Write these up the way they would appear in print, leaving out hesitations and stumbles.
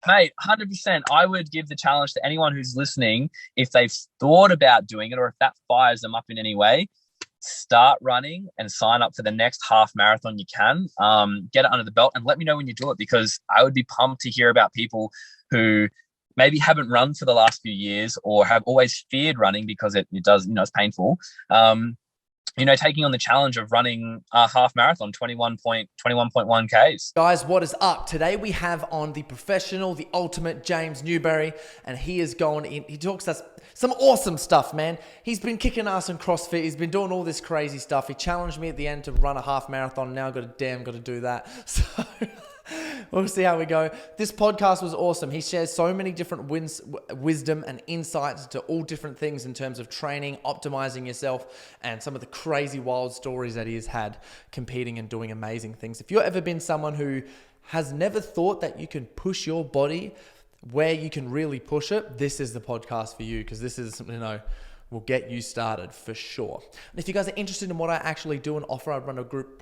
Mate, 100%. I would give the challenge to anyone who's listening. If they've thought about doing it or if that fires them up in any way, start running and sign up for the next half marathon you can. Get it under the belt and let me know when you do it, because I would be pumped to hear about people who maybe haven't run for the last few years or have always feared running because it does, it's painful. Taking on the challenge of running a half marathon, 21.1 Ks. Guys, what is up? Today we have on the professional, the ultimate James Newberry, and he is going in. He talks us some awesome stuff, man. He's been kicking ass in CrossFit. He's been doing all this crazy stuff. He challenged me at the end to run a half marathon. Now I've got to do that. So we'll see how we go. This podcast was awesome. He shares so many different wisdom and insights to all different things in terms of training, optimizing yourself, and some of the crazy wild stories that he has had competing and doing amazing things. If you've ever been someone who has never thought that you can push your body where you can really push it, this is the podcast for you, because this is, will get you started for sure. And if you guys are interested in what I actually do and offer, I run a group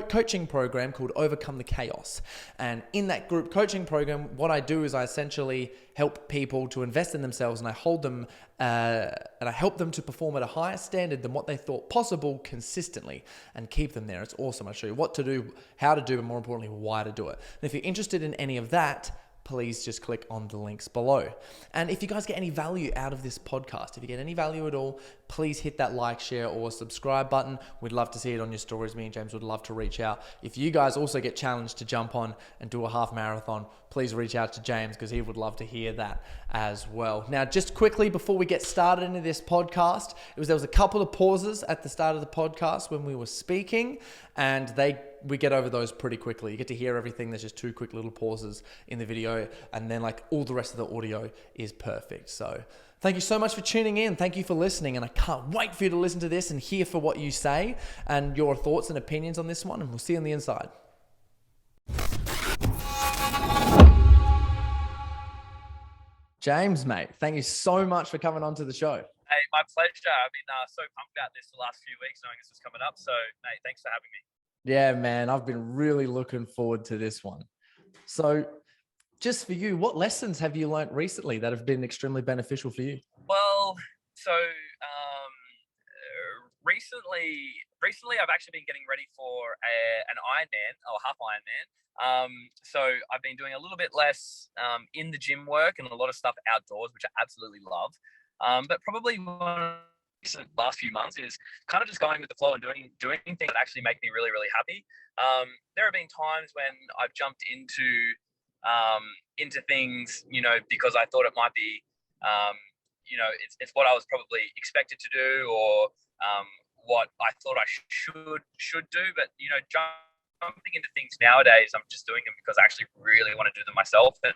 coaching program called Overcome the Chaos. And in that group coaching program, what I do is I essentially help people to invest in themselves, and I hold them and I help them to perform at a higher standard than what they thought possible consistently and keep them there. It's awesome. I show you what to do, how to do, and more importantly, why to do it. And if you're interested in any of that, please just click on the links below. And if you guys get any value out of this podcast, if you get any value at all, please hit that like, share, or subscribe button. We'd love to see it on your stories. Me and James would love to reach out. If you guys also get challenged to jump on and do a half marathon, please reach out to James, because he would love to hear that as well. Now, just quickly before we get started into this podcast, there was a couple of pauses at the start of the podcast when we were speaking, and we get over those pretty quickly. You get to hear everything. There's just two quick little pauses in the video, and then all the rest of the audio is perfect. So thank you so much for tuning in. Thank you for listening, and I can't wait for you to listen to this and hear for what you say and your thoughts and opinions on this one, and we'll see you on the inside. James, mate, thank you so much for coming on to the show. Hey, my pleasure. I've been so pumped about this the last few weeks, knowing this was coming up. So, mate, thanks for having me. Yeah, man, I've been really looking forward to this one. So just for you, what lessons have you learned recently that have been extremely beneficial for you? Well, so recently I've actually been getting ready for an Ironman or half Ironman. So I've been doing a little bit less in the gym work and a lot of stuff outdoors, which I absolutely love. But probably one the last few months is kind of just going with the flow and doing things that actually make me really, really happy. There have been times when I've jumped into things, because I thought it might be, it's what I was probably expected to do, or what I thought I should do. But, jumping into things nowadays, I'm just doing them because I actually really want to do them myself and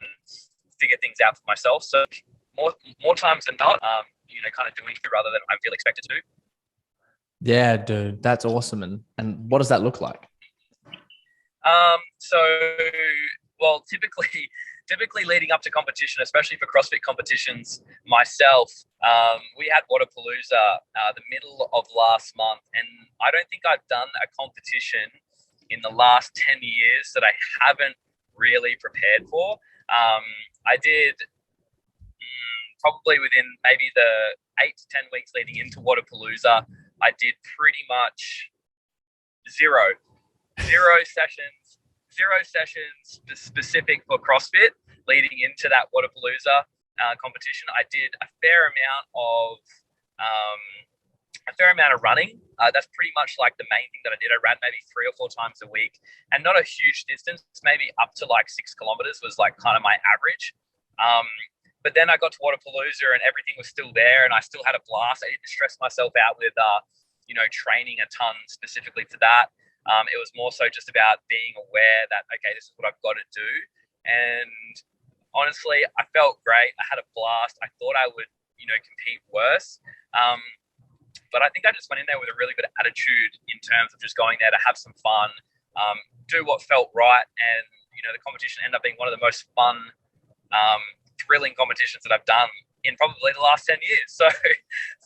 figure things out for myself. So more times than not, kind of doing it rather than I feel expected to do. Yeah, dude, that's awesome. And what does that look like? Well, typically leading up to competition, especially for CrossFit competitions, myself, we had Waterpalooza the middle of last month, and I don't think I've done a competition in the last 10 years that I haven't really prepared for. I did probably within maybe the 8 to 10 weeks leading into Waterpalooza, I did pretty much zero sessions specific for CrossFit leading into that Waterpalooza competition. I did a fair amount of running. That's pretty much like the main thing that I did. I ran maybe 3 or 4 times a week, and not a huge distance, maybe up to 6 kilometers was kind of my average. But then I got to Waterpalooza and everything was still there, and I still had a blast. I didn't stress myself out with, training a ton specifically for that. It was more so just about being aware that, okay, this is what I've got to do. And honestly, I felt great. I had a blast. I thought I would, compete worse. But I think I just went in there with a really good attitude in terms of just going there to have some fun, do what felt right. And, the competition ended up being one of the most fun, thrilling competitions that I've done in probably the last 10 years. So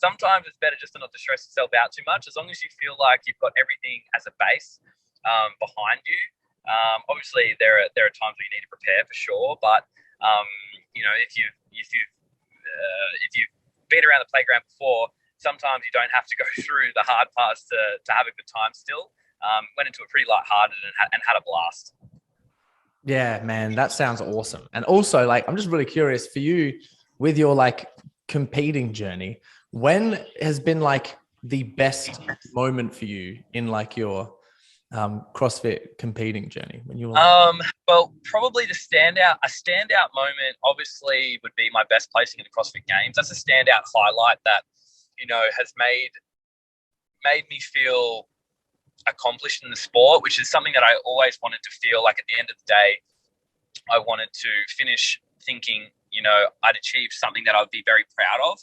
sometimes it's better just to not to stress yourself out too much. As long as you feel like you've got everything as a base behind you, Obviously, there are times where you need to prepare for sure, but if you've been around the playground before, sometimes you don't have to go through the hard parts to have a good time. Still, went into it pretty lighthearted and had a blast. Yeah, man, that sounds awesome. And also, like, I'm just really curious for you with your like competing journey. When has been like the best moment for you in like your CrossFit competing journey? When you were like, Well, probably a standout moment, obviously, would be my best placing in the CrossFit Games. That's a standout highlight that has made me feel accomplished in the sport, which is something that I always wanted to feel like. At the end of the day, I wanted to finish thinking, I'd achieved something that I'd be very proud of.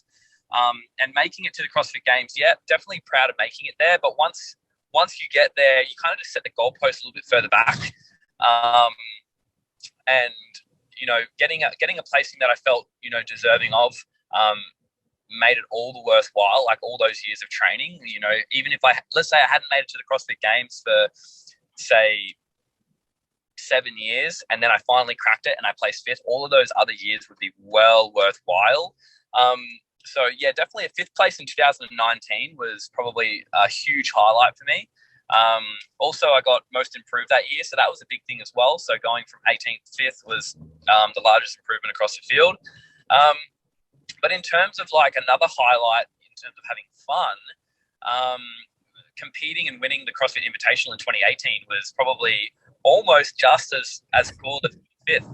And making it to the CrossFit Games, yeah, definitely proud of making it there. But once you get there, you kind of just set the goalpost a little bit further back. And getting a placing that I felt deserving of made it all the worthwhile. Like all those years of training, even if let's say I hadn't made it to the CrossFit Games for say 7 years, and then I finally cracked it and I placed fifth, all of those other years would be well worthwhile. So yeah, definitely a fifth place in 2019 was probably a huge highlight for me. Also, I got most improved that year, so that was a big thing as well. So going from 18th to 5th was the largest improvement across the field. But in terms of like another highlight in terms of having fun, competing and winning the CrossFit Invitational in 2018 was probably almost just as cool as 5th.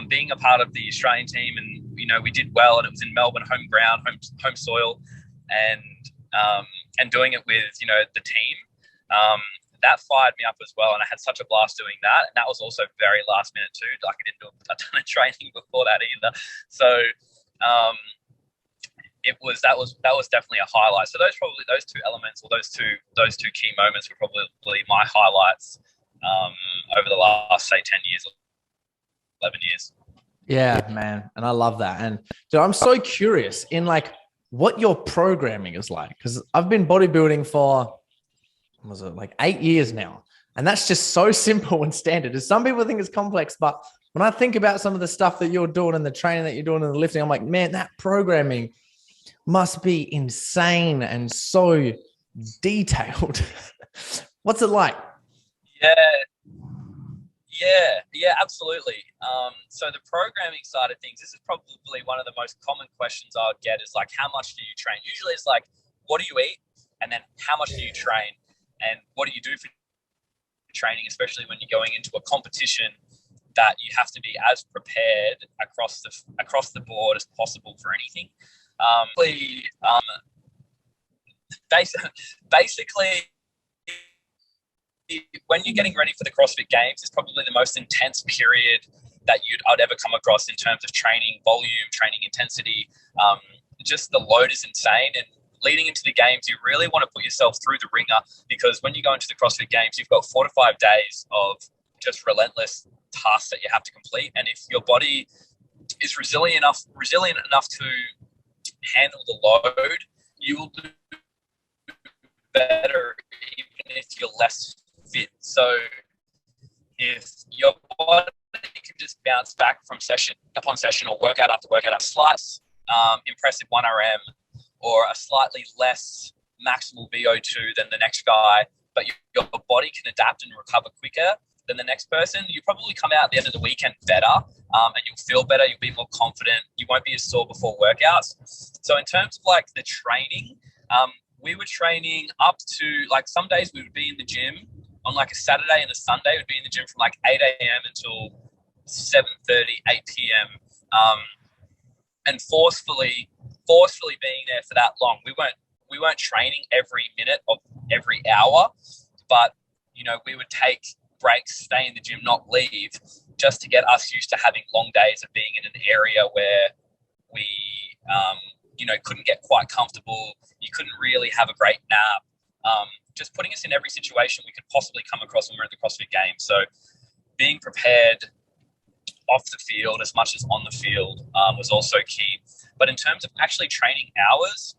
Being a part of the Australian team, and we did well, and it was in Melbourne, home ground, home soil, and doing it with the team. That fired me up as well, and I had such a blast doing that. And that was also very last minute too. Like I didn't do a ton of training before that either. So that was definitely a highlight. So those two elements, or those two key moments, were probably my highlights over the last say 10 years, 11 years. yeah, man, and I love that. And dude, I'm so curious in like what your programming is like, because I've been bodybuilding for was it like 8 years now, and that's just so simple and standard. As some people think it's complex, but when I think about some of the stuff that you're doing and the training that you're doing and the lifting, I'm like, man, that programming must be insane and so detailed. What's it like? Yeah, absolutely. So the programming side of things, this is probably one of the most common questions I would get, is like, how much do you train? Usually it's like, what do you eat? And then how much do you train? And what do you do for training, especially when you're going into a competition that you have to be as prepared across the board as possible for anything. Basically, when you're getting ready for the CrossFit Games, it's probably the most intense period that I'd ever come across in terms of training volume, training intensity. Just the load is insane. And leading into the games, you really want to put yourself through the ringer, because when you go into the CrossFit Games, you've got 4 to 5 days of just relentless tasks that you have to complete. And if your body is resilient enough to handle the load, you will do better even if you're less fit. So if your body can just bounce back from session upon session, or workout after workout, a slight impressive 1RM or a slightly less maximal VO2 than the next guy, but your body can adapt and recover quicker than the next person, you probably come out at the end of the weekend better, and you'll feel better, you'll be more confident, you won't be as sore before workouts. So in terms of like the training, we were training up to, like, some days we would be in the gym on like a Saturday and a Sunday, we'd be in the gym from like 8 a.m. until 7:30, 8 p.m. And forcefully being there for that long. We weren't training every minute of every hour, but we would take breaks, stay in the gym, not leave, just to get us used to having long days of being in an area where we couldn't get quite comfortable. You couldn't really have a great nap. Just putting us in every situation we could possibly come across when we're at the CrossFit Games. So being prepared off the field as much as on the field was also key. But in terms of actually training hours,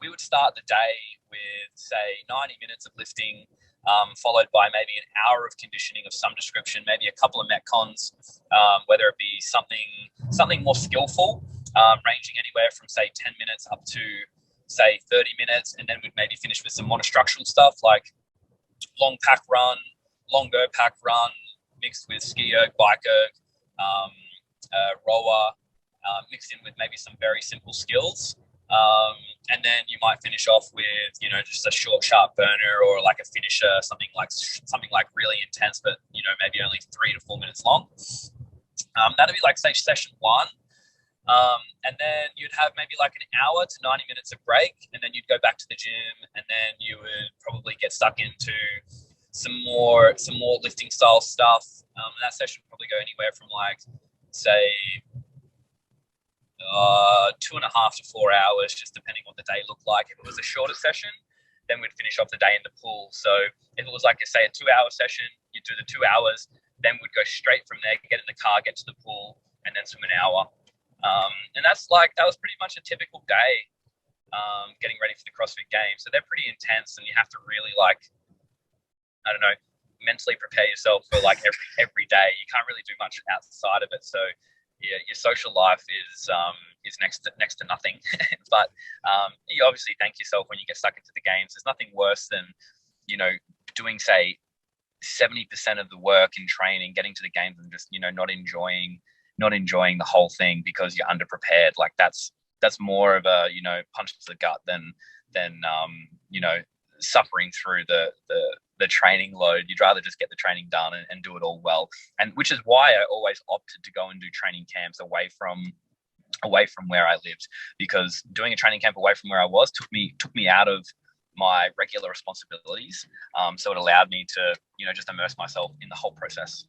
we would start the day with, say, 90 minutes of lifting, followed by maybe an hour of conditioning of some description, maybe a couple of metcons, whether it be something more skillful, ranging anywhere from say 10 minutes up to say 30 minutes, and then we'd maybe finish with some monostructural stuff like long pack run, longer pack run, mixed with ski erg, bike erg, rower, mixed in with maybe some very simple skills. And then you might finish off with, just a short, sharp burner or like a finisher, something like really intense, but, maybe only 3 to 4 minutes long. That'd be like, say, session 1. And then you'd have maybe like an hour to 90 minutes of break, and then you'd go back to the gym, and then you would probably get stuck into some more lifting style stuff. And that session would probably go anywhere from like, say, 2.5 to 4 hours, just depending on the day looked like. If it was a shorter session, then we'd finish off the day in the pool. So if it was like, say, a 2-hour session, you'd do the 2 hours, then we'd go straight from there, get in the car, get to the pool, and then swim an hour. And that was pretty much a typical day, getting ready for the CrossFit Games. So they're pretty intense, and you have to really mentally prepare yourself for like every day. You can't really do much outside of it. So yeah, your social life is next to nothing. But you obviously thank yourself when you get stuck into the games. There's nothing worse than doing say 70% of the work in training, getting to the games and just not enjoying the whole thing because you're underprepared. Like that's more of a punch to the gut than suffering through the training load. You'd rather just get the training done and do it all well. And which is why I always opted to go and do training camps away from where I lived, because doing a training camp away from where I was took me out of my regular responsibilities. So it allowed me to just immerse myself in the whole process.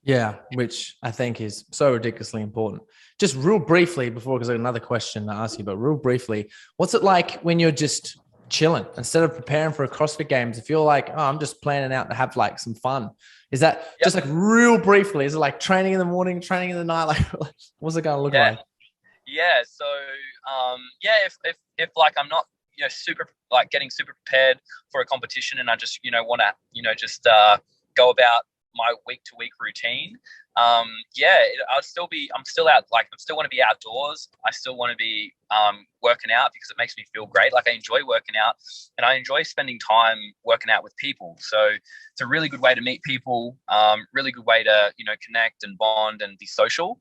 Yeah, which I think is so ridiculously important. Just real briefly before, because I have another question to ask you, but real briefly, what's it like when you're just chilling instead of preparing for a CrossFit Games? If you're like, oh, I'm just planning out to have like some fun, is that just like real briefly? Is it like training in the morning, training in the night? Like, what's it going to look like? Yeah. So, if like I'm not super like getting super prepared for a competition, and I just want to go about my week to week routine. I'm still out. Like I still want to be outdoors. I still want to be working out because it makes me feel great. Like I enjoy working out, and I enjoy spending time working out with people. So it's a really good way to meet people. Really good way to connect and bond and be social.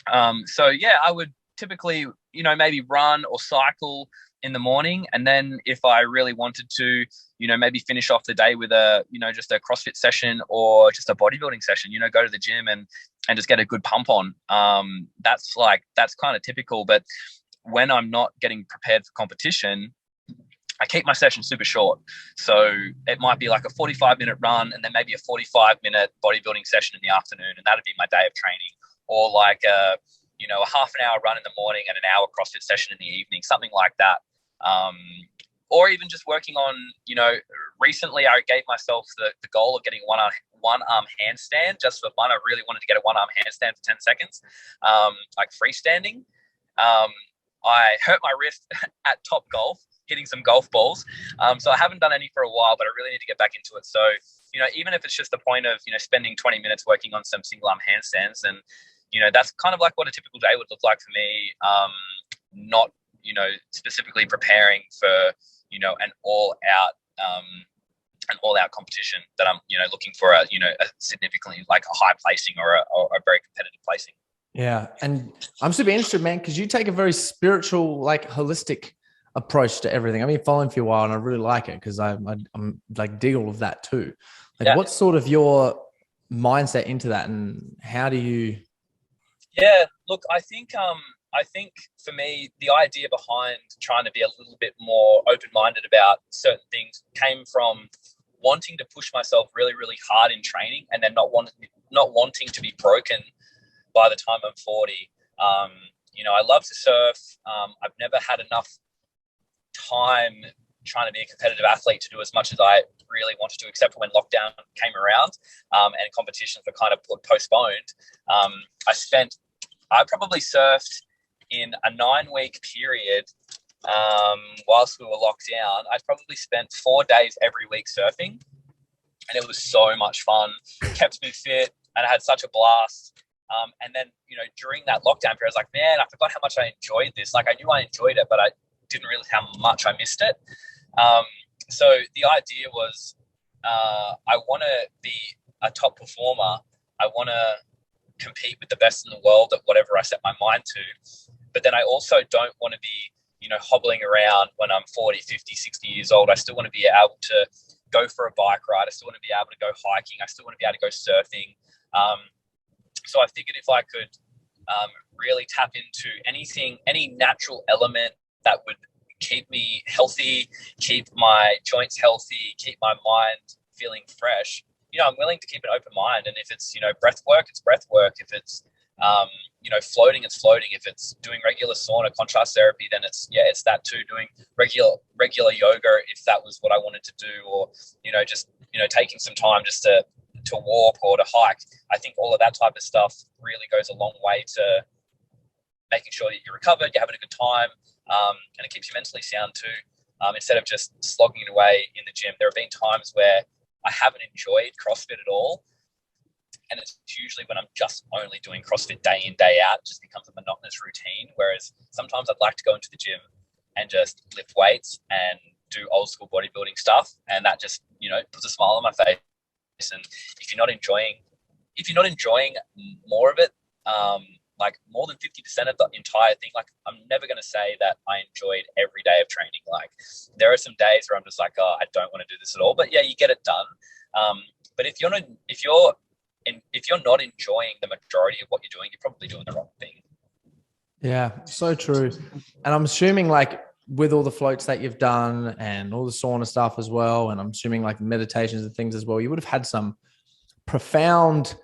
I would typically maybe run or cycle in the morning, and then if I really wanted to maybe finish off the day with a just a CrossFit session or just a bodybuilding session, go to the gym and just get a good pump on. That's kind of typical. But when I'm not getting prepared for competition, I keep my session super short. So it might be like a 45-minute run and then maybe a 45-minute bodybuilding session in the afternoon, and that'd be my day of training. Or like a half an hour run in the morning and an hour CrossFit session in the evening, something like that. Or even just working on, recently I gave myself the goal of getting one arm handstand just for fun. I really wanted to get a one arm handstand for 10 seconds, like freestanding. I hurt my wrist at Top Golf, hitting some golf balls. So I haven't done any for a while, but I really need to get back into it. So, even if it's just the point of, spending 20 minutes working on some single arm handstands, and, that's kind of like what a typical day would look like for me. Not, specifically preparing for, an all out competition that I'm, looking for a significantly like a high placing or a very competitive placing. Yeah. And I'm super interested, man, because you take a very spiritual, like holistic approach to everything. I've been following for a while and I really like it because I'm like dig all of that too. Like what's sort of your mindset into that, and how do you? Yeah, look, I think for me, the idea behind trying to be a little bit more open-minded about certain things came from wanting to push myself really, really hard in training, and then not wanting to be broken by the time I'm 40. I love to surf. I've never had enough time trying to be a competitive athlete to do as much as I really wanted to, except for when lockdown came around, and competitions were kind of postponed. I probably surfed in a 9-week period whilst we were locked down. I probably spent 4 days every week surfing. and it was so much fun. Kept me fit, and I had such a blast. And then, during that lockdown period, I was like, man, I forgot how much I enjoyed this. Like, I knew I enjoyed it, but I didn't realize how much I missed it. So the idea was, I want to be a top performer. I want to compete with the best in the world at whatever I set my mind to. But then I also don't want to be, hobbling around when I'm 40, 50, 60 years old. I still want to be able to go for a bike ride. I still want to be able to go hiking. I still want to be able to go surfing. So I figured if I could really tap into any natural element that would keep me healthy, keep my joints healthy, keep my mind feeling fresh, I'm willing to keep an open mind. And if it's, breath work, it's breath work. If it's, floating, it's floating. If it's doing regular sauna, contrast therapy, then it's that too. Doing regular yoga, if that was what I wanted to do, or, just, taking some time just to walk or to hike. I think all of that type of stuff really goes a long way to making sure that you're recovered, you're having a good time, and it keeps you mentally sound too. Instead of just slogging it away in the gym. There have been times where I haven't enjoyed CrossFit at all. And it's usually when I'm just only doing CrossFit day in, day out, it just becomes a monotonous routine. Whereas sometimes I'd like to go into the gym and just lift weights and do old school bodybuilding stuff. And that just, puts a smile on my face. And if you're not enjoying more of it, like more than 50% of the entire thing, like I'm never going to say that I enjoyed every day of training. Like there are some days where I'm just like, oh, I don't want to do this at all. But yeah, you get it done. But if you're not enjoying the majority of what you're doing, you're probably doing the wrong thing. Yeah, so true. And I'm assuming like with all the floats that you've done and all the sauna stuff as well, and I'm assuming like meditations and things as well, you would have had some profound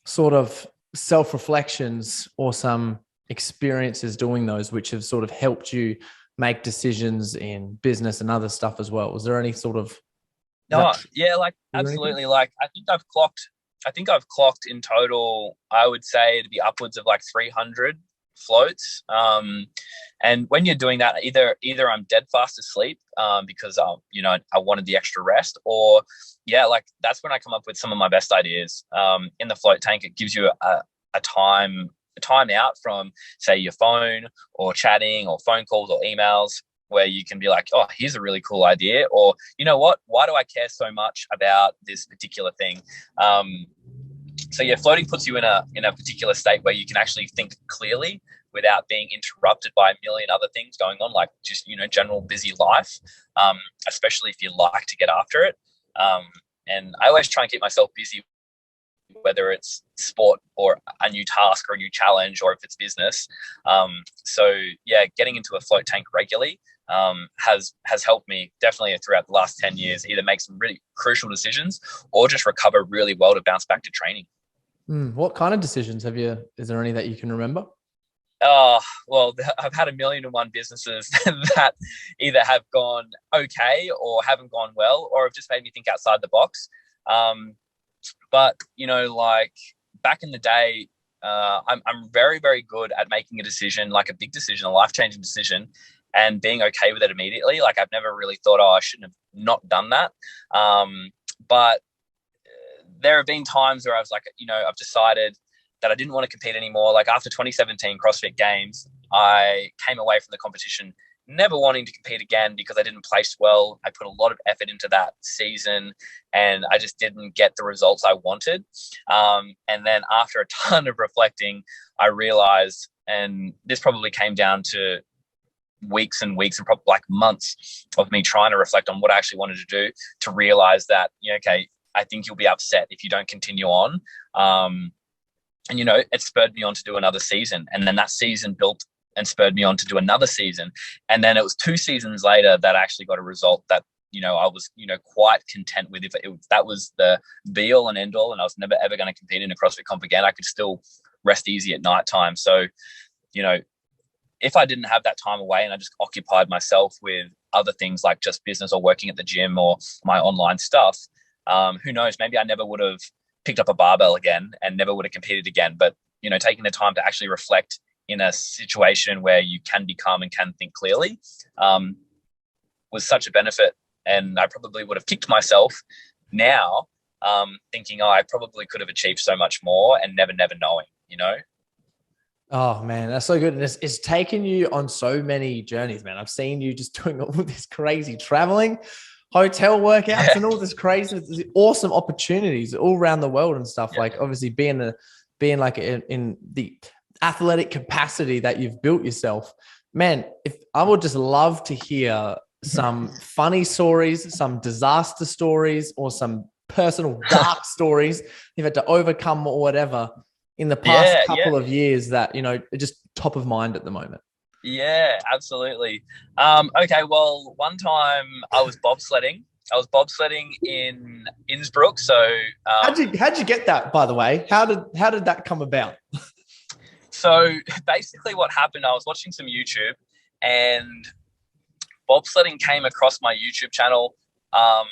sort of self-reflections or some experiences doing those, which have sort of helped you make decisions in business and other stuff as well. Was there any sort of... Yeah, like absolutely. Like I think I've clocked in total, I would say it'd be upwards of like 300 floats. And when you're doing that, either I'm dead fast asleep because I wanted the extra rest, or like that's when I come up with some of my best ideas. In the float tank, it gives you a time out from, say, your phone or chatting or phone calls or emails, where you can be like, oh, here's a really cool idea, or you know what, why do I care so much about this particular thing? So yeah, floating puts you in a particular state where you can actually think clearly without being interrupted by a million other things going on, like just, general busy life, especially if you like to get after it. And I always try and keep myself busy, whether it's sport or a new task or a new challenge, or if it's business. So yeah, getting into a float tank regularly has helped me definitely throughout the last 10 years, either make some really crucial decisions or just recover really well to bounce back to training. What kind of decisions is there any that you can remember? Well, I've had 1,000,001 businesses that either have gone okay or haven't gone well, or have just made me think outside the box. But, like back in the day, I'm very, very good at making a decision, like a big decision, a life-changing decision, and being okay with it immediately. Like I've never really thought, I shouldn't have not done that. But there have been times where I was like, I've decided that I didn't want to compete anymore. Like after 2017 CrossFit Games, I came away from the competition never wanting to compete again because I didn't place well. I put a lot of effort into that season and I just didn't get the results I wanted. And then after a ton of reflecting, I realized, and this probably came down to weeks and weeks and probably like months of me trying to reflect on what I actually wanted to do, to realize that, okay, I think you'll be upset if you don't continue on. And, it spurred me on to do another season. And then that season built and spurred me on to do another season. And then it was 2 seasons later that I actually got a result that, I was, quite content with. If that was the be all and end all, and I was never, ever going to compete in a CrossFit comp again, I could still rest easy at nighttime. So, if I didn't have that time away and I just occupied myself with other things like just business or working at the gym or my online stuff, who knows, maybe I never would have picked up a barbell again and never would have competed again. But, taking the time to actually reflect in a situation where you can be calm and can think clearly was such a benefit. And I probably would have kicked myself now thinking, oh, I probably could have achieved so much more, and never knowing, you know? Oh man, that's so good. And it's taken you on so many journeys, man. I've seen you just doing all this crazy traveling, hotel workouts, Yeah, and all this crazy, this awesome opportunities all around the world and stuff. yeah, Like obviously being like in the athletic capacity that you've built yourself, man. If I would just love to hear some funny stories, some disaster stories, or some personal dark stories you've had to overcome or whatever in the past yeah, yeah. couple of years that, are just top of mind at the moment? Yeah, absolutely. Okay, well, one time I was bobsledding. I was bobsledding in Innsbruck. So, How'd you get that, by the way? How did that come about? so basically, what happened? I was watching some YouTube, and bobsledding came across my YouTube channel. I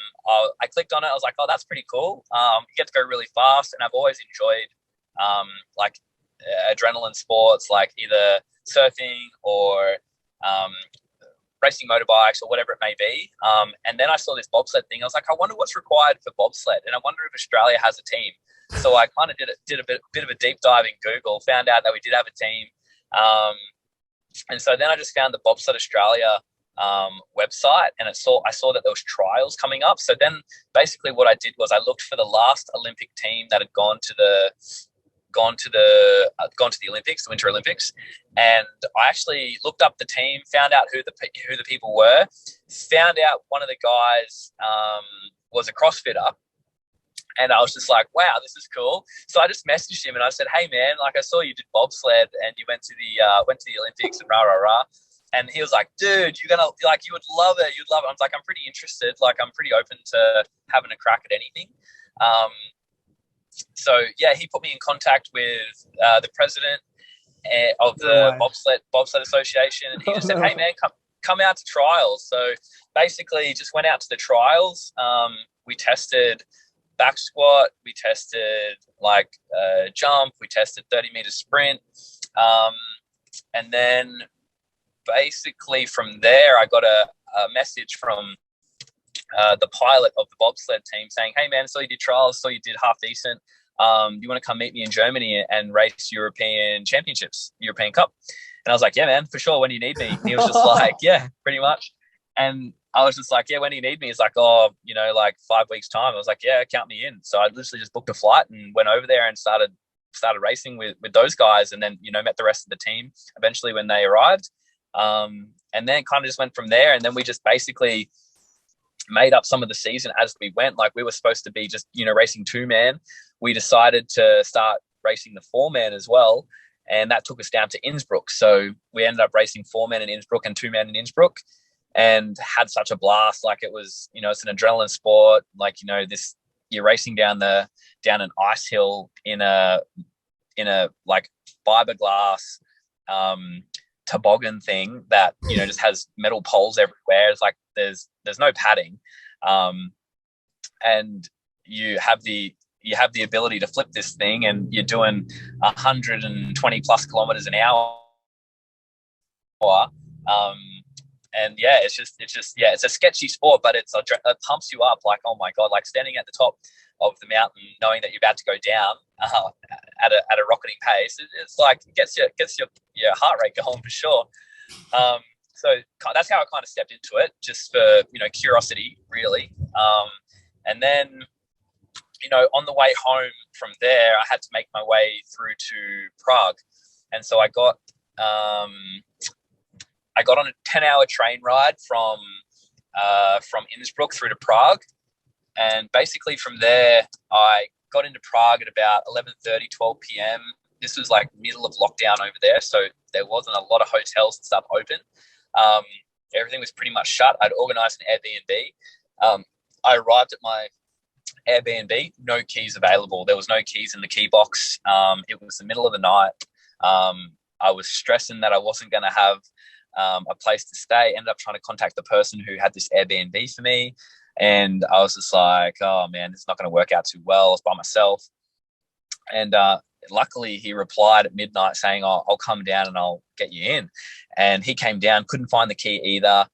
clicked on it. I was like, "Oh, that's pretty cool." You get to go really fast, and I've always enjoyed like adrenaline sports, like either surfing or um, racing motorbikes or whatever it may be. And then I saw this bobsled thing. I was like, I wonder what's required for bobsled, and I wonder if Australia has a team. So I kind of did a bit of a deep dive in Google, found out that we did have a team, and so then I just found the Bobsled Australia website, and I saw that there was trials coming up. So then basically what I did was I looked for the last Olympic team that had gone to the Olympics, the Winter Olympics, and I actually looked up the team, found out who the people were, found out one of the guys was a CrossFitter, and I was just like, wow, this is cool. So I just messaged him and I said, hey man, like I saw you did bobsled and you went to the Olympics and rah rah rah. And he was like, dude, you're gonna like, you would love it. You'd love it. I was like, I'm pretty interested. Like, I'm pretty open to having a crack at anything. So yeah, he put me in contact with the president of No the way. bobsled association, and he Oh, just said, no "Hey way. man, come out to trials." So basically, just went out to the trials. We tested back squat, we tested like jump, we tested 30-meter sprint, um, and then basically from there, I got a message from the pilot of the bobsled team saying, "Hey man, saw you did trials, saw you did half decent. You want to come meet me in Germany and race European championships, European Cup?" And I was like, "Yeah, man, for sure. When do you need me?" And he was just like, "Yeah, pretty much." And I was just like, "Yeah, when do you need me?" He's like, "Oh, like 5 weeks time." I was like, "Yeah, count me in." So I literally just booked a flight and went over there and started racing with those guys, and then met the rest of the team eventually when they arrived. And then kind of just went from there, and then we just basically made up some of the season as we went. Like we were supposed to be just racing 2-man. We decided to start racing the 4-man as well, and that took us down to Innsbruck. So we ended up racing 4-man in Innsbruck and 2-man in Innsbruck, and had such a blast. Like it was, it's an adrenaline sport. Like this, you're racing down an ice hill in a like fiberglass toboggan thing that just has metal poles everywhere. It's like there's no padding, and you have the ability to flip this thing, and you're doing 120 plus kilometers an hour. Um, and yeah, it's just yeah, it's a sketchy sport, but it pumps you up. Like, oh my god, like standing at the top of the mountain, knowing that you're about to go down at a rocketing pace, it's like it gets your heart rate going for sure. So that's how I kind of stepped into it, just for curiosity, really. And then on the way home from there, I had to make my way through to Prague, and so I got on a 10-hour train ride from Innsbruck through to Prague, and basically from there I got into Prague at about 11:30, 12 p.m. This was like middle of lockdown over there, so there wasn't a lot of hotels and stuff open. Everything was pretty much shut. I'd organised an Airbnb. I arrived at my Airbnb, no keys available. There was no keys in the key box. It was the middle of the night. I was stressing that I wasn't going to have a place to stay. Ended up trying to contact the person who had this Airbnb for me, and I was just like, oh man, it's not going to work out too well. I was by myself, and luckily he replied at midnight saying, oh, I'll come down and I'll get you in. And he came down, couldn't find the key either.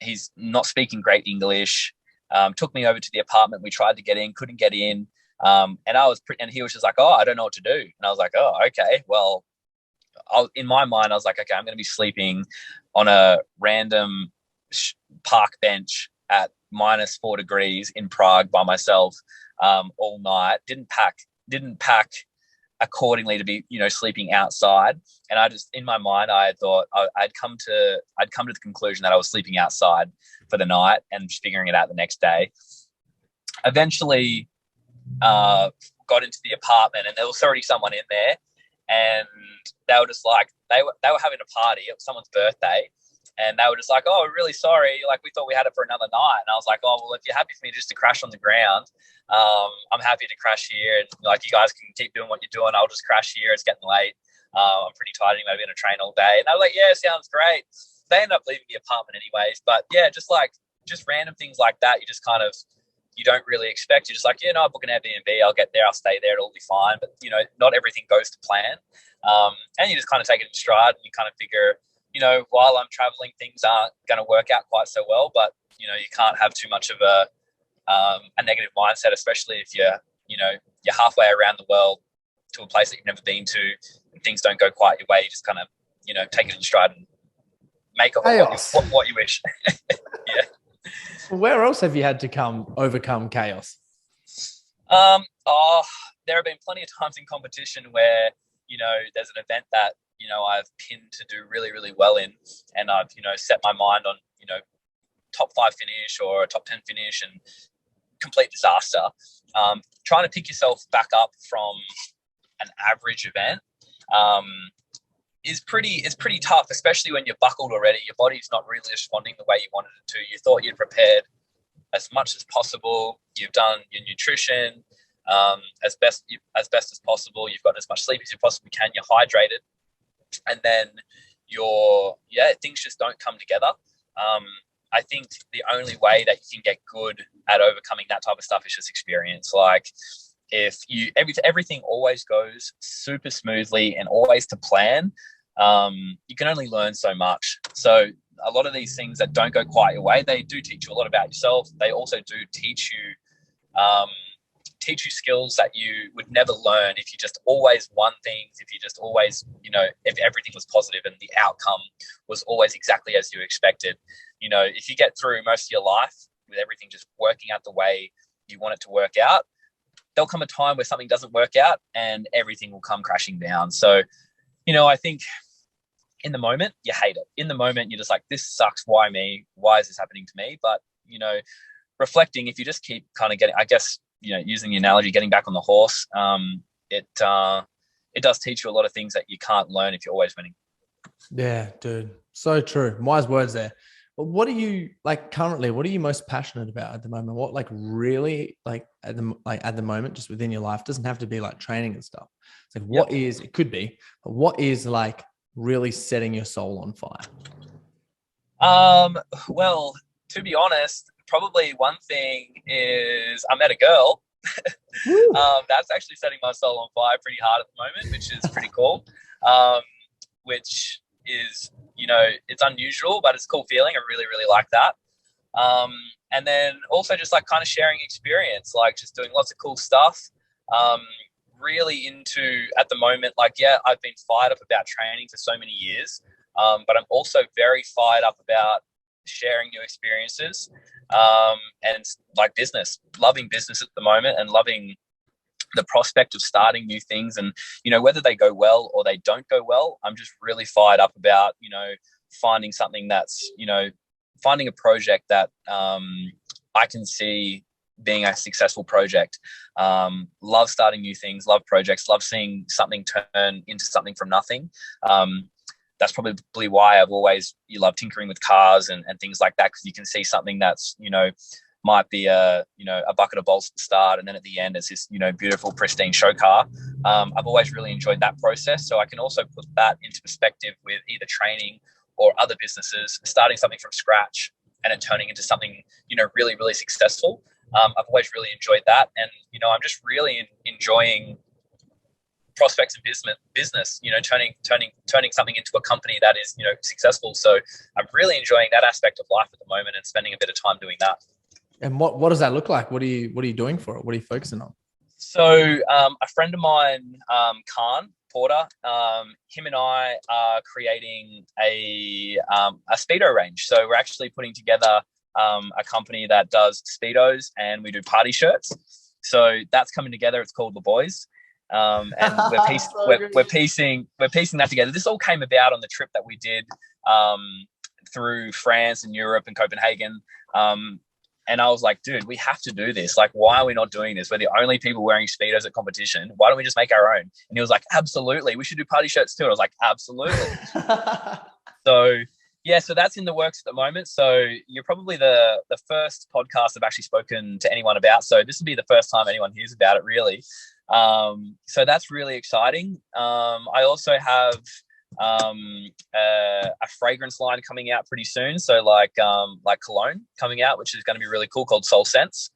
He's not speaking great English. took me over to the apartment. We tried to get in, couldn't get in. And he was just like, oh, I don't know what to do. And I was like, oh, okay. Well, in my mind, I was like, okay, I'm going to be sleeping on a random park bench at -4 degrees in Prague by myself all night. Didn't pack accordingly to be, sleeping outside. And I just, in my mind, I thought I'd come to the conclusion that I was sleeping outside for the night and just figuring it out the next day. Eventually, got into the apartment, and there was already someone in there, and they were just like, they were having a party. It was someone's birthday, and they were just like, oh, we're really sorry. Like, we thought we had it for another night. And I was like, oh, well, if you're happy for me just to crash on the ground, I'm happy to crash here. And like, you guys can keep doing what you're doing. I'll just crash here. It's getting late. I'm pretty tired. I'm going to be in a train all day. And they were like, yeah, sounds great. They ended up leaving the apartment anyways. But yeah, just random things like that. You just kind of, you don't really expect. You're just like, I'll book an Airbnb. I'll get there. I'll stay there. It'll be fine. But, not everything goes to plan. And you just kind of take it in stride, and you kind of figure, while I'm traveling, things aren't going to work out quite so well. But, you can't have too much of a negative mindset, especially if you're halfway around the world to a place that you've never been to, and things don't go quite your way. You just kind of, take it in stride and make what you wish. Yeah. Where else have you had to overcome chaos? There have been plenty of times in competition where, there's an event that, I've pinned to do really, really well in, and I've, set my mind on, top 5 finish or a top 10 finish, and complete disaster. Trying to pick yourself back up from an average event is pretty tough, especially when you're buckled already. Your body's not really responding the way you wanted it to. You thought you'd prepared as much as possible. You've done your nutrition as best as possible. You've gotten as much sleep as you possibly can. You're hydrated, and then things just don't come together. I think the only way that you can get good at overcoming that type of stuff is just experience. Like, if everything always goes super smoothly and always to plan, you can only learn so much. So a lot of these things that don't go quite your way, they do teach you a lot about yourself. They also do teach you skills that you would never learn if you just always won things, if you just always, if everything was positive and the outcome was always exactly as you expected. If you get through most of your life with everything just working out the way you want it to work out, there'll come a time where something doesn't work out and everything will come crashing down. So, I think in the moment, you hate it. In the moment, you're just like, this sucks. Why me? Why is this happening to me? But, reflecting, if you just keep kind of getting, I guess, using the analogy, getting back on the horse, it does teach you a lot of things that you can't learn if you're always winning. Yeah, dude. So true. Wise words there. But what are you currently? What are you most passionate about at the moment? What really at the moment, just within your life, doesn't have to be like training and stuff. It's like what is, it could be, but what is really setting your soul on fire? Well, to be honest, probably one thing is I met a girl. That's actually setting my soul on fire pretty hard at the moment, which is pretty cool. Which is, it's unusual, but it's a cool feeling. I really, really like that. And then also just kind of sharing experience, just doing lots of cool stuff. Really into, at the moment, I've been fired up about training for so many years. But I'm also very fired up about sharing new experiences, and business, loving business at the moment, and loving the prospect of starting new things. And, whether they go well or they don't go well, I'm just really fired up about, finding something that's, finding a project that I can see being a successful project. Love starting new things, love projects, love seeing something turn into something from nothing. That's probably why you love tinkering with cars and things like that, because you can see something that's, might be a bucket of bolts at the start, and then at the end it's this, beautiful, pristine show car. I've always really enjoyed that process. So I can also put that into perspective with either training or other businesses, starting something from scratch and it turning into something, really, really successful. I've always really enjoyed that. And, I'm just really enjoying prospects in business, turning something into a company that is, successful. So I'm really enjoying that aspect of life at the moment and spending a bit of time doing that. And what does that look like? What are you doing for it? What are you focusing on? So a friend of mine, Khan Porter, him and I are creating a speedo range. So we're actually putting together a company that does speedos, and we do party shirts. So that's coming together. It's called The Boys. And we're piecing that together. This all came about on the trip that we did through France and Europe and Copenhagen. And I was like, dude, we have to do this. Like, why are we not doing this? We're the only people wearing Speedos at competition. Why don't we just make our own? And he was like, absolutely. We should do party shirts too. And I was like, absolutely. So, yeah, so that's in the works at the moment. So you're probably the first podcast I've actually spoken to anyone about. So this will be the first time anyone hears about it, really. So that's really exciting. I also have a fragrance line coming out pretty soon. So like cologne coming out, which is going to be really cool, called Soul Sense.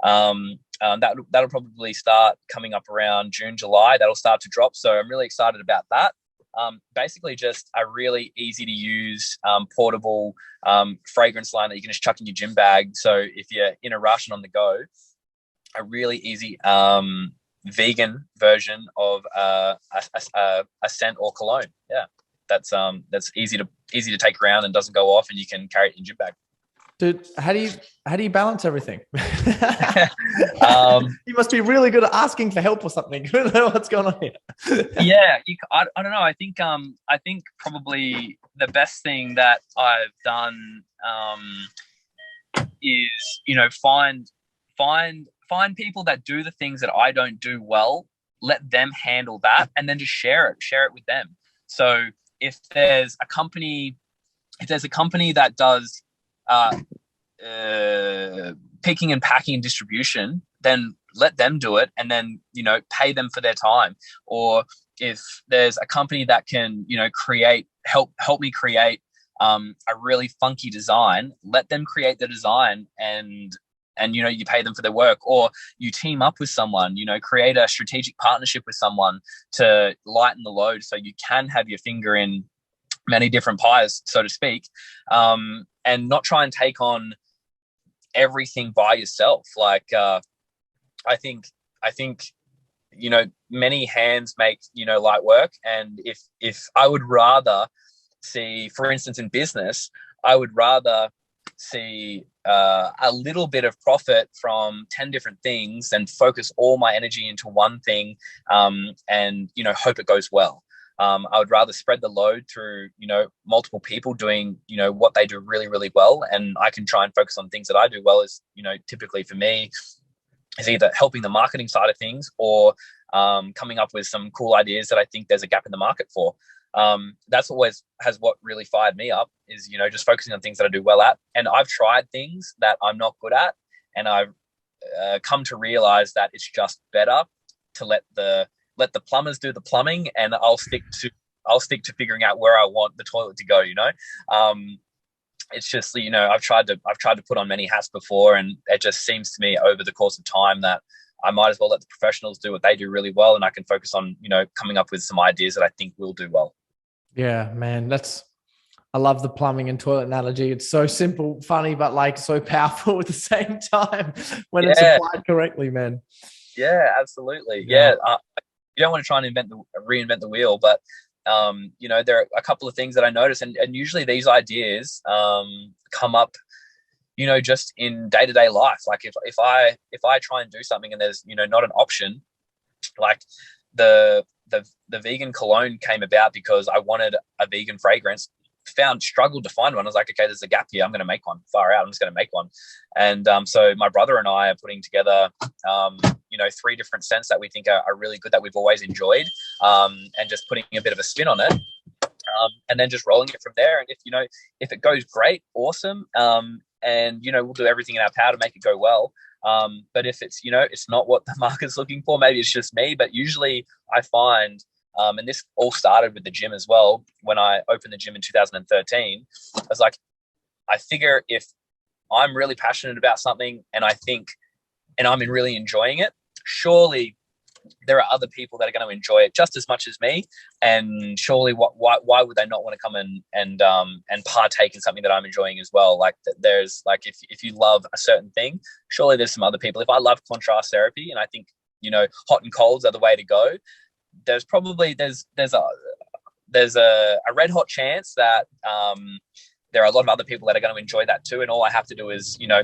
That'll probably start coming up around June, July. That'll start to drop. So I'm really excited about that. Basically just a really easy to use, portable, fragrance line that you can just chuck in your gym bag. So if you're in a rush and on the go, a really easy, vegan version of a scent or cologne. Yeah, that's easy to take around and doesn't go off, and you can carry it in your bag. Dude, how do you balance everything? You must be really good at asking for help or something. I don't know what's going on here. Yeah, I don't know. I think probably the best thing that I've done is find people that do the things that I don't do well, let them handle that, and then just share it with them. So if there's a company that does picking and packing and distribution, then let them do it, and then pay them for their time. Or if there's a company that can help me create a really funky design, let them create the design, and you pay them for their work. Or you team up with someone, create a strategic partnership with someone to lighten the load, so you can have your finger in many different pies, so to speak, and not try and take on everything by yourself. Like I think many hands make light work. And if I would rather see, for instance, in business, I would rather see a little bit of profit from 10 different things and focus all my energy into one thing, and hope it goes well. I would rather spread the load through multiple people doing what they do really, really well, and I can try and focus on things that I do well. Is typically for me is either helping the marketing side of things, or coming up with some cool ideas that I think there's a gap in the market for. That's always what really fired me up, is just focusing on things that I do well at. And I've tried things that I'm not good at, and I've come to realize that it's just better to let the plumbers do the plumbing, and I'll stick to figuring out where I want the toilet to go. It's just I've tried to put on many hats before, and it just seems to me over the course of time that I might as well let the professionals do what they do really well, and I can focus on coming up with some ideas that I think will do well. Yeah, man, I love the plumbing and toilet analogy. It's so simple, funny, but like so powerful at the same time when it's applied correctly, man. Yeah, absolutely. Yeah. You don't want to try and reinvent the wheel, but there are a couple of things that I notice, and usually these ideas come up just in day-to-day life. Like if I try and do something and there's not an option, like the vegan cologne came about because I wanted a vegan fragrance, struggled to find one. I was like, okay, there's a gap here, I'm going to make one. Far out, I'm just going to make one. And so my brother and I are putting together 3 different scents that we think are really good, that we've always enjoyed, and just putting a bit of a spin on it, and then just rolling it from there. And if it goes great, awesome, and we'll do everything in our power to make it go well. But if it's it's not what the market's looking for, maybe it's just me. But usually I find, and this all started with the gym as well. When I opened the gym in 2013, I was like, I figure if I'm really passionate about something and I'm really enjoying it, surely there are other people that are going to enjoy it just as much as me, and surely why would they not want to come and partake in something that I'm enjoying as well? Like there's like if you love a certain thing, surely there's some other people. If I love contrast therapy and I think, you know, hot and colds are the way to go, there's probably there's a red hot chance that there are a lot of other people that are going to enjoy that too, and all I have to do is, you know,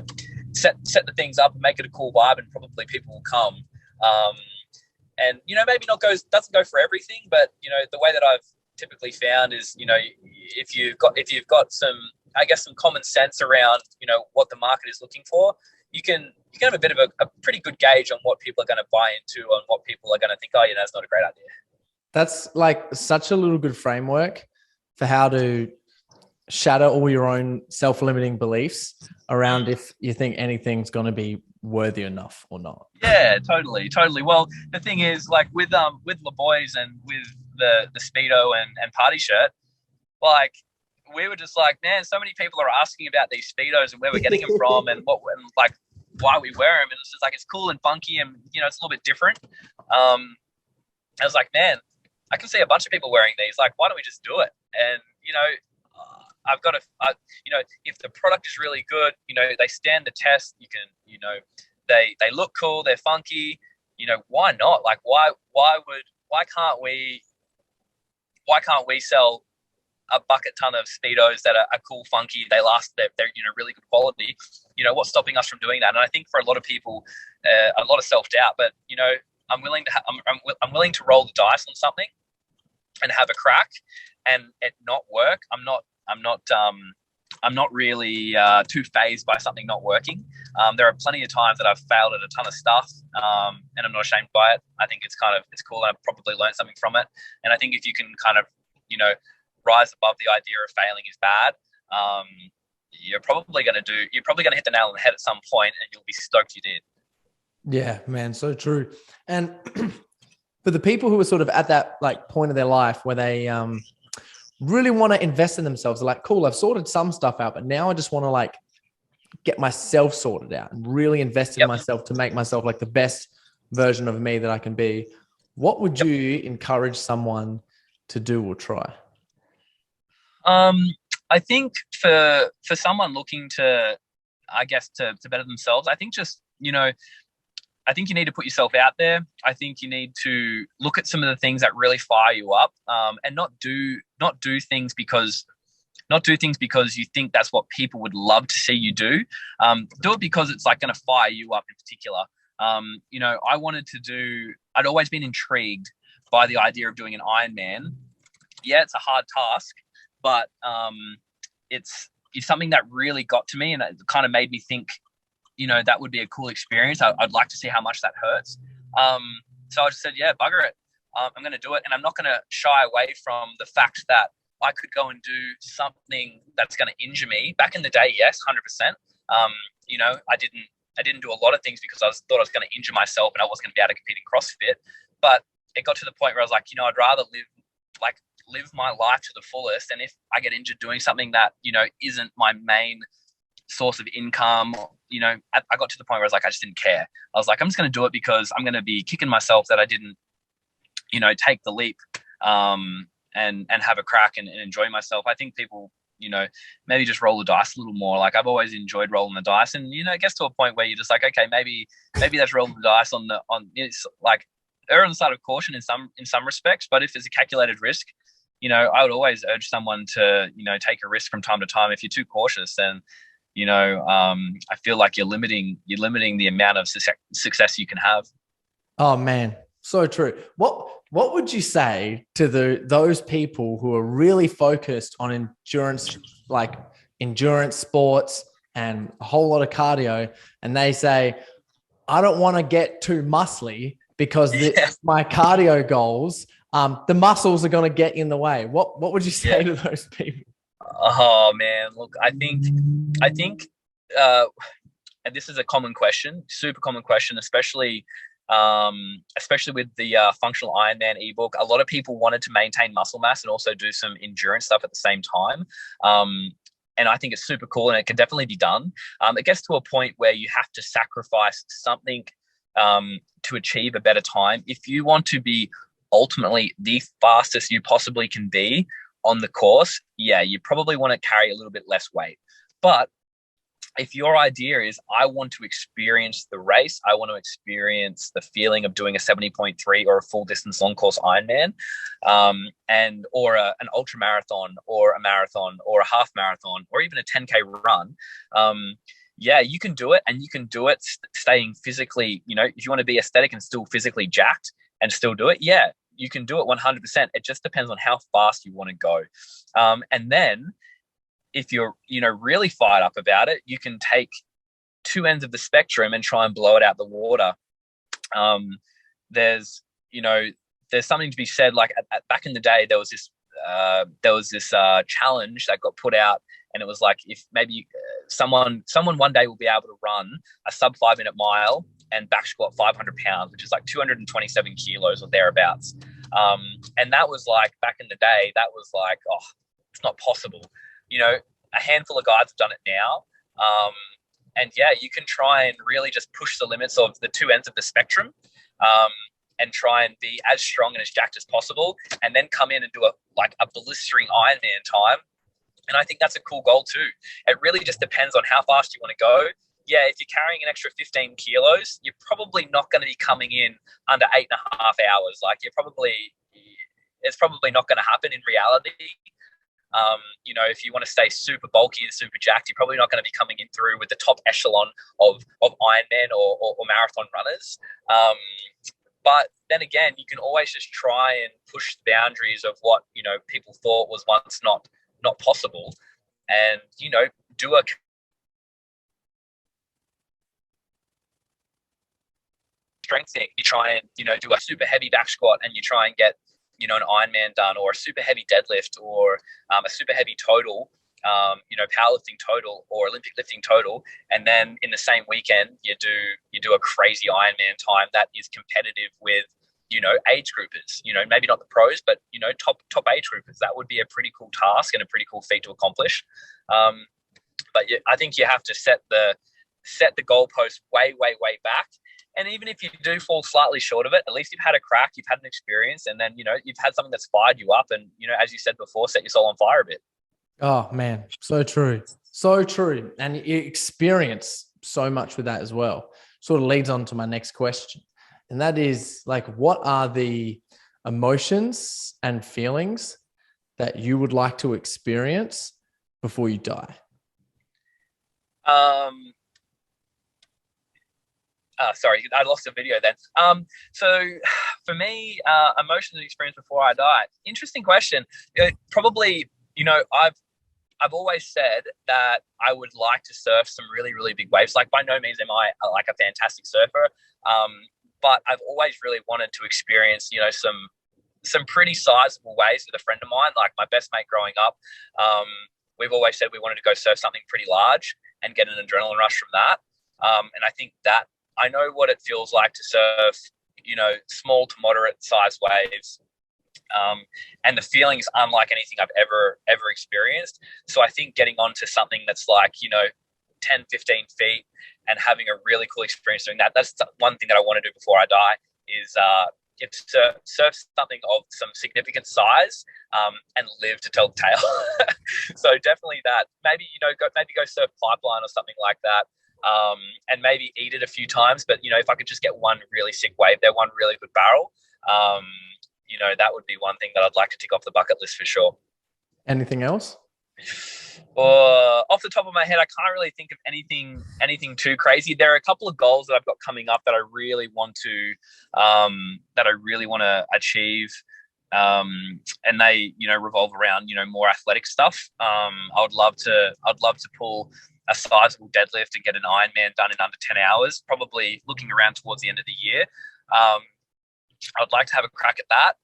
set the things up and make it a cool vibe, and probably people will come. And, you know, maybe doesn't go for everything, but, you know, the way that I've typically found is, you know, if you've got some, I guess, some common sense around, you know, what the market is looking for, you can have a bit of a pretty good gauge on what people are going to buy into, and what people are going to think, oh, yeah, that's not a great idea. That's like such a little good framework for how to shatter all your own self-limiting beliefs around if you think anything's going to be worthy enough or not. Yeah, totally. Well, the thing is, like with the boys and with the speedo and party shirt, like we were just like, man, so many people are asking about these speedos and where we're getting them from, and like why we wear them, and it's just like it's cool and funky, and, you know, it's a little bit different. I was like, man, I can see a bunch of people wearing these. Like, why don't we just do it? And, you know, you know, if the product is really good, you know, they stand the test. You can, you know, they look cool, they're funky. You know, why not? Like, why can't we sell a bucket ton of speedos that are cool, funky? They last. They're you know, really good quality. You know, what's stopping us from doing that? And I think for a lot of people, a lot of self doubt. But, you know, I'm willing to roll the dice on something and have a crack, and it not work. I'm not really too fazed by something not working. There are plenty of times that I've failed at a ton of stuff, and I'm not ashamed by it. I think it's cool, and I've probably learned something from it. And I think if you can kind of, you know, rise above the idea of failing is bad, you're probably going to hit the nail on the head at some point, and you'll be stoked you did. Yeah, man, so true. And for the people who are sort of at that like point of their life where they really want to invest in themselves, they're like, cool, I've sorted some stuff out, but now I just want to like get myself sorted out and really invest in myself to make myself like the best version of me that I can be. What would you encourage someone to do or try? I think for someone looking to, I guess, to better themselves, I think just, you know, I think you need to put yourself out there. I think you need to look at some of the things that really fire you up, and not do things because you think that's what people would love to see you do. Do it because it's like going to fire you up in particular. You know, I'd always been intrigued by the idea of doing an Ironman. Yeah, it's a hard task, but it's something that really got to me, and it kind of made me think, you know, that would be a cool experience. I'd like to see how much that hurts. So I just said, yeah, bugger it. I'm going to do it. And I'm not going to shy away from the fact that I could go and do something that's going to injure me. Back in the day, yes, 100%. You know, I didn't do a lot of things because I thought I was going to injure myself and I wasn't going to be able to compete in CrossFit. But it got to the point where I was like, you know, I'd rather live my life to the fullest. And if I get injured doing something that, you know, isn't my main source of income, you know, I got to the point where I was like, I just didn't care. I was like, I'm just going to do it because I'm going to be kicking myself that I didn't, you know, take the leap, and have a crack and enjoy myself. I think people, you know, maybe just roll the dice a little more. Like, I've always enjoyed rolling the dice, and, you know, it gets to a point where you're just like, okay, maybe that's rolling the dice on it's like err on the side of caution in some respects. But if there's a calculated risk, you know, I would always urge someone to, you know, take a risk from time to time. If you're too cautious, then, you know, I feel like you're limiting the amount of success you can have. Oh man, so true. What would you say to those people who are really focused on endurance sports and a whole lot of cardio, and they say, I don't want to get too muscly because my cardio goals, the muscles are going to get in the way. What would you say to those people? Oh man, look, I think, and this is a common question, super common question, especially with the Functional Ironman ebook. A lot of people wanted to maintain muscle mass and also do some endurance stuff at the same time. And I think it's super cool, and it can definitely be done. It gets to a point where you have to sacrifice something to achieve a better time, if you want to be ultimately the fastest you possibly can be on the course, yeah, you probably want to carry a little bit less weight. But if your idea is, I want to experience the race, I want to experience the feeling of doing a 70.3 or a full distance long course Ironman, or an ultra marathon or a marathon or a half marathon or even a 10K run, yeah, you can do it, and you can do it staying physically, if you want to be aesthetic and still physically jacked and still do it, yeah, you can do it 100%. It just depends on how fast you want to go. And then if you're, really fired up about it, you can take two ends of the spectrum and try and blow it out the water. There's something to be said. Like back in the day, there was this challenge that got put out, and it was like, if maybe someone one day will be able to run a sub 5 minute mile and back squat 500 pounds, which is like 227 kilos or thereabouts. And that was like, back in the day, that was like, oh, it's not possible. A handful of guys have done it now. And yeah, you can try and really just push the limits of the two ends of the spectrum, and try and be as strong and as jacked as possible, and then come in and do a blistering Ironman time. And I think that's a cool goal too. It really just depends on how fast you want to go. Yeah, if you're carrying an extra 15 kilos, you're probably not going to be coming in under 8.5 hours. Like it's probably not going to happen in reality. If you want to stay super bulky and super jacked, you're probably not going to be coming in through with the top echelon of Ironman or marathon runners. But then again, you can always just try and push the boundaries of what, people thought was once not possible, and, do a strength thing. You try and, do a super heavy back squat, and you try and get, an Ironman done, or a super heavy deadlift, or a super heavy total, powerlifting total or Olympic lifting total. And then in the same weekend, you do a crazy Ironman time that is competitive with, age groupers, maybe not the pros, but, top age groupers. That would be a pretty cool task and a pretty cool feat to accomplish. But I think you have to set the goalpost way, way, way back. And even if you do fall slightly short of it, at least you've had a crack, you've had an experience, and then, you've had something that's fired you up, and, as you said before, set your soul on fire a bit. Oh man, so true. So true. And you experience so much with that as well. Sort of leads on to my next question. And that is, like, what are the emotions and feelings that you would like to experience before you die? Sorry, I lost the video then. So for me, emotions and experience before I die. Interesting question. Probably, I've always said that I would like to surf some really, really big waves. Like, by no means am I like a fantastic surfer, but I've always really wanted to experience, some pretty sizable waves with a friend of mine. Like, my best mate growing up, we've always said we wanted to go surf something pretty large and get an adrenaline rush from that. And I think that I know what it feels like to surf, small to moderate sized waves. And the feeling is unlike anything I've ever experienced. So I think getting onto something that's like, 10, 15 feet and having a really cool experience doing that, that's one thing that I want to do before I die, is surf something of some significant size, and live to tell the tale. So definitely that. Maybe, go surf Pipeline or something like that. And maybe eat it a few times. But, if I could just get one really sick wave there, one really good barrel, that would be one thing that I'd like to tick off the bucket list for sure. Anything else? Off the top of my head, I can't really think of anything too crazy. There are a couple of goals that I've got coming up that I really want to achieve. And they, revolve around, more athletic stuff. I'd love to pull a sizable deadlift and get an Ironman done in under 10 hours, probably looking around towards the end of the year. I'd like to have a crack at that.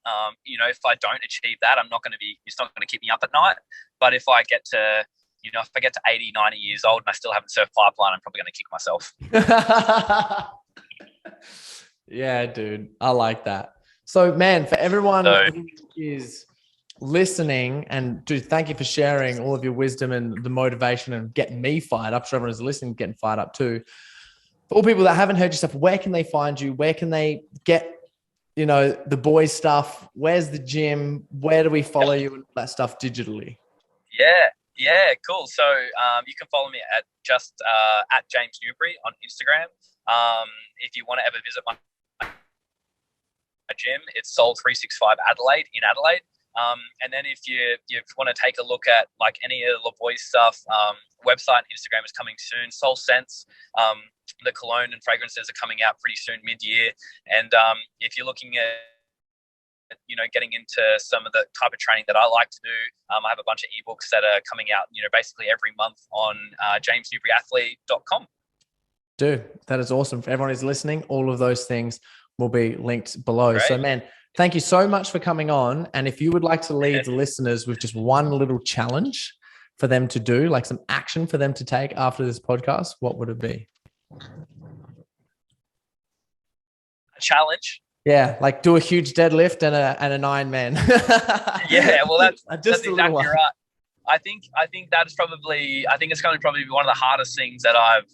If I don't achieve that, it's not going to keep me up at night. But if I get to, if I get to 80, 90 years old and I still haven't surfed Pipeline, I'm probably going to kick myself. Yeah, dude. I like that. So, man, for everyone who is listening, and dude, thank you for sharing all of your wisdom and the motivation and getting me fired up. Sure, everyone who's listening, getting fired up too. For all people that haven't heard your stuff, where can they find you? Where can they get, the boys stuff? Where's the gym? Where do we follow you and all that stuff digitally? Yeah, cool. So you can follow me at at James Newbury on Instagram. If you want to ever visit my gym, it's Soul 365 Adelaide in Adelaide. And then if you want to take a look at like any of the boys stuff, website and Instagram is coming soon. Soul Sense, the cologne and fragrances are coming out pretty soon, mid-year. And if you're looking at getting into some of the type of training that I like to do, I have a bunch of ebooks that are coming out, basically every month on jamesnewburyathlete.com. Dude, that is awesome. For everyone who's listening, all of those things will be linked below. Great. So, man, thank you so much for coming on. And if you would like to leave the listeners with just one little challenge for them to do, like some action for them to take after this podcast, what would it be? A challenge? Yeah, like do a huge deadlift and an Ironman. Yeah, well, that's just exactly right. I think it's going to probably be one of the hardest things that I've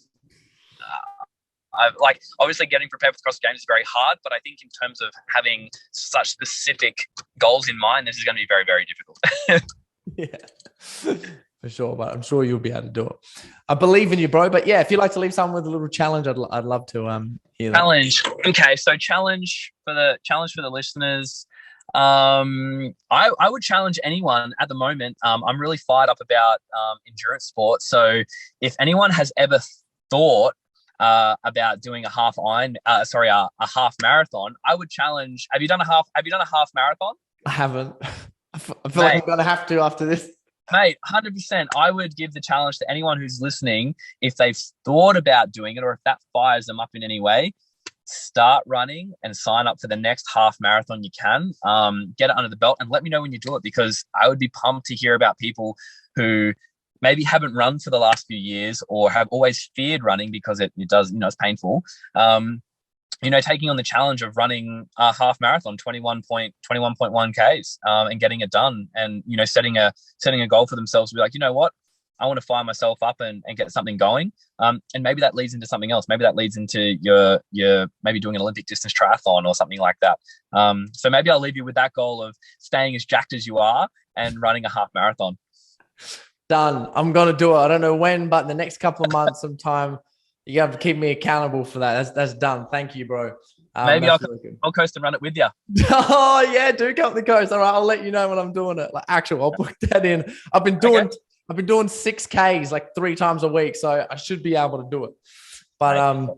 like. Obviously, getting prepared for the CrossFit Games is very hard, but I think in terms of having such specific goals in mind, this is going to be very, very difficult. Yeah, for sure. But I'm sure you'll be able to do it. I believe in you, bro. But yeah, if you'd like to leave someone with a little challenge, I'd love to hear that. Challenge. Okay, so challenge for the listeners. I would challenge anyone at the moment. I'm really fired up about endurance sports. So if anyone has ever thought about doing a half marathon, I would challenge. Have you done a half marathon? I haven't. I feel like I'm gonna have to after this. Mate, 100%. I would give the challenge to anyone who's listening. If they've thought about doing it, or if that fires them up in any way, start running and sign up for the next half marathon you can. Get it under the belt and let me know when you do it, because I would be pumped to hear about people who maybe haven't run for the last few years or have always feared running because it does, it's painful. Taking on the challenge of running a half marathon, 21.1 Ks, and getting it done, and, setting a goal for themselves to be like, you know what, I want to fire myself up and get something going. And maybe that leads into something else. Maybe that leads into your maybe doing an Olympic distance triathlon or something like that. So maybe I'll leave you with that goal of staying as jacked as you are and running a half marathon. Done. I'm going to do it. I don't know when, but in the next couple of months sometime, you have to keep me accountable for that. That's done. Thank you, bro. Maybe I'll coast and run it with you. Oh yeah, do come up the coast. All right, I'll let you know when I'm doing it. Like I'll book that in. I've been doing 6Ks like 3 times a week, so I should be able to do it. But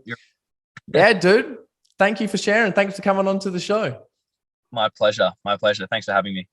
yeah, dude. Thank you for sharing. Thanks for coming on to the show. My pleasure. Thanks for having me.